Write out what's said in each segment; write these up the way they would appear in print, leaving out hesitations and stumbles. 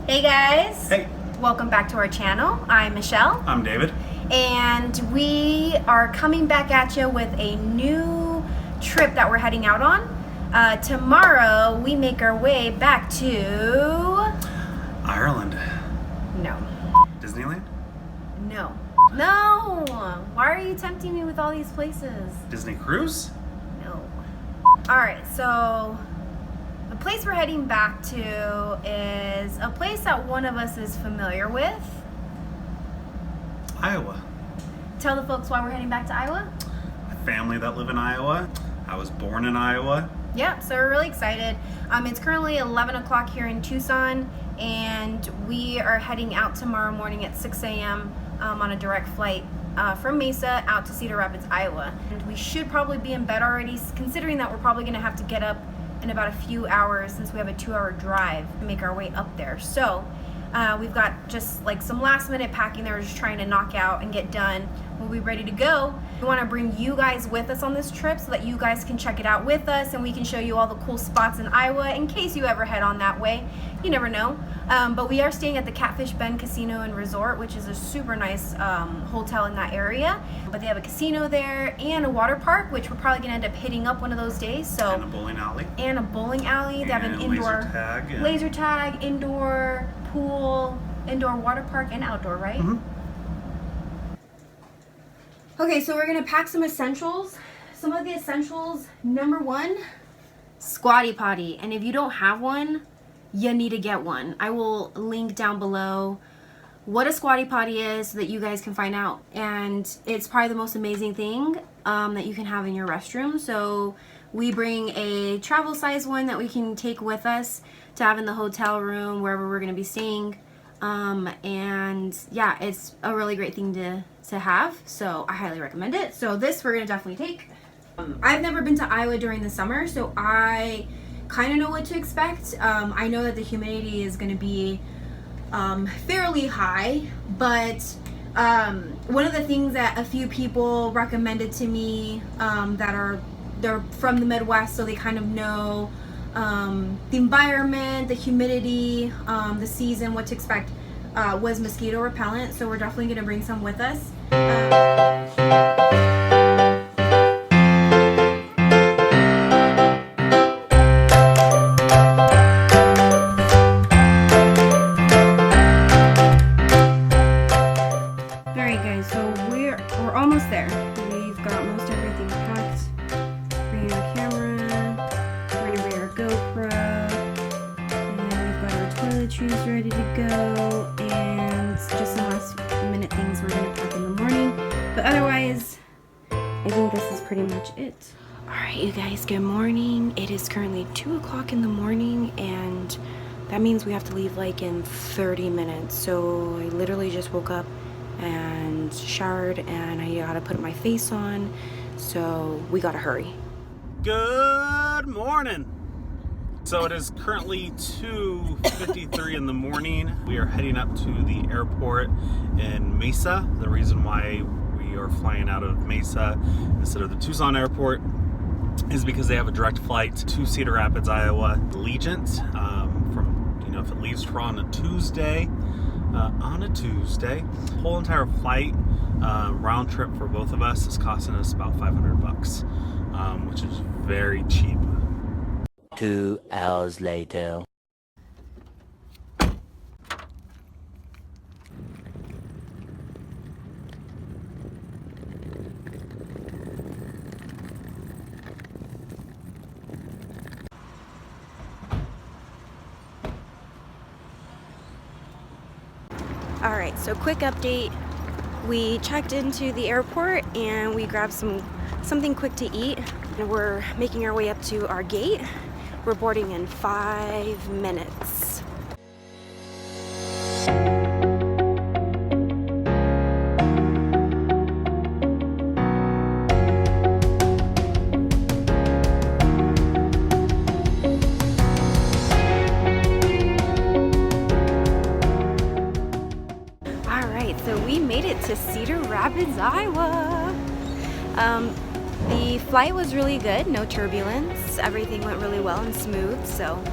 Hey guys! Hey! Welcome back to our channel. I'm Michelle. I'm David. And we are coming back at you with a new trip that we're heading out on. Tomorrow we make our way back to... Ireland. No. Disneyland? No. No! Why are you tempting me with all these places? Disney Cruise? No. Alright, so... the place we're heading back to is a place that one of us is familiar with. Iowa. Tell the folks why we're heading back to Iowa. My family that live in Iowa. I was born in Iowa. Yeah, so we're really excited. It's currently 11 o'clock here in Tucson, and we are heading out tomorrow morning at 6 a.m. On a direct flight from Mesa out to Cedar Rapids, Iowa. And we should probably be in bed already, considering that we're probably going to have to get up in about a few hours since we have a 2-hour drive to make our way up there. So we've got just like some last minute packing that we're just trying to knock out and get done. We'll be ready to go. We want to bring you guys with us on this trip so that you guys can check it out with us and we can show you all the cool spots in Iowa in case you ever head on that way. You never know. But we are staying at the Catfish Bend Casino and Resort, which is a super nice hotel in that area. But they have a casino there and a water park, which we're probably gonna end up hitting up one of those days. So And a bowling alley. And a bowling alley. They have an indoor laser tag, indoor pool, indoor water park, and outdoor, right? Mm-hmm. Okay, so we're gonna pack some essentials. Some of the essentials, number one, Squatty Potty. And if you don't have one, you need to get one. I will link down below what a Squatty Potty is so that you guys can find out. And it's probably the most amazing thing that you can have in your restroom. So we bring a travel size one that we can take with us to have in the hotel room wherever we're gonna be staying. And yeah, it's a really great thing to have. So I highly recommend it. So this we're gonna definitely take. I've never been to Iowa during the summer, so I kind of know what to expect. I know that the humidity is going to be fairly high, but one of the things that a few people recommended to me they're from the Midwest, so they kind of know the environment, the humidity, the season, what to expect, was mosquito repellent. So we're definitely going to bring some with us. Almost there. We've got most everything packed. Bringing our camera, we're gonna bring our GoPro, and we've got our toiletries ready to go, and just some last minute things we're gonna pack in the morning. But otherwise, I think this is pretty much it. Alright, you guys, good morning. It is currently 2 o'clock in the morning, and that means we have to leave like in 30 minutes. So I literally just woke up and showered, and I gotta put my face on, so we gotta hurry. Good morning. So it is currently 2:53 in the morning. We are heading up to the airport in Mesa. The reason why we are flying out of Mesa instead of the Tucson airport is because they have a direct flight to Cedar Rapids, Iowa, Allegiant, if it leaves on a Tuesday, whole entire flight round trip for both of us is costing us about $500, which is very cheap. 2 hours later. Alright, so quick update. We checked into the airport and we grabbed something quick to eat. And we're making our way up to our gate. We're boarding in 5 minutes. All right, so we made it to Cedar Rapids, Iowa. The flight was really good, no turbulence. Everything went really well and smooth. So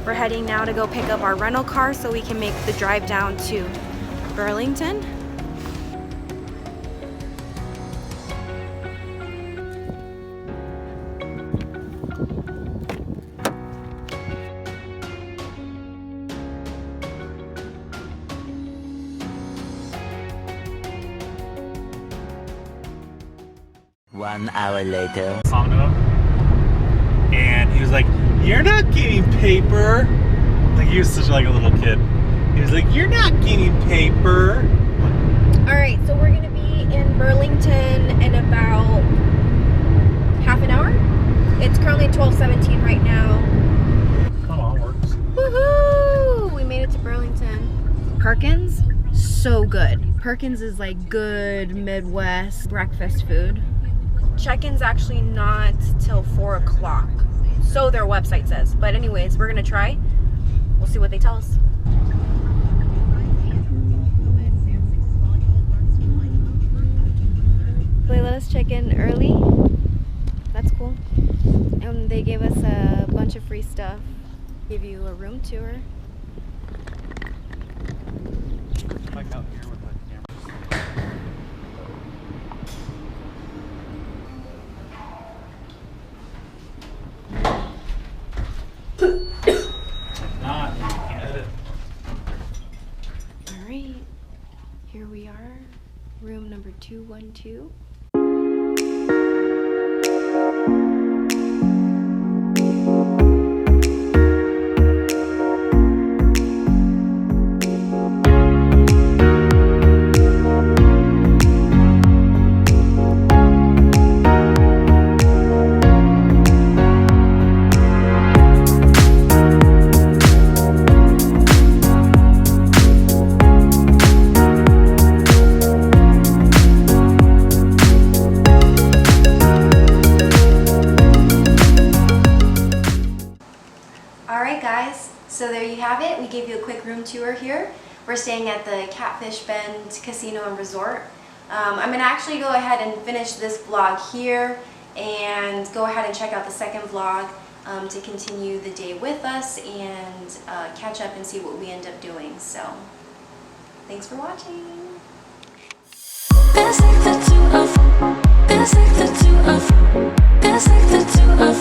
we're heading now to go pick up our rental car so we can make the drive down to Burlington. One hour later. Talking to him, and he was like, "You're not getting paper." Like he was such like a little kid. He was like, "You're not getting paper." All right, so we're gonna be in Burlington in about half an hour. It's currently 12:17 right now. Come on, works. Woohoo! We made it to Burlington. Perkins, so good. Perkins is like good Midwest breakfast food. Check-in's actually not till 4 o'clock. So their website says. But anyways, we're gonna try. We'll see what they tell us. They let us check in early. That's cool. And they gave us a bunch of free stuff. Give you a room tour. Like out here with my camera. Not, you can edit. All right, here we are, room number 212. So there you have it. We gave you a quick room tour here. We're staying at the Catfish Bend Casino and Resort. I'm going to actually go ahead and finish this vlog here and go ahead and check out the second vlog to continue the day with us and catch up and see what we end up doing. So thanks for watching. It's like the two of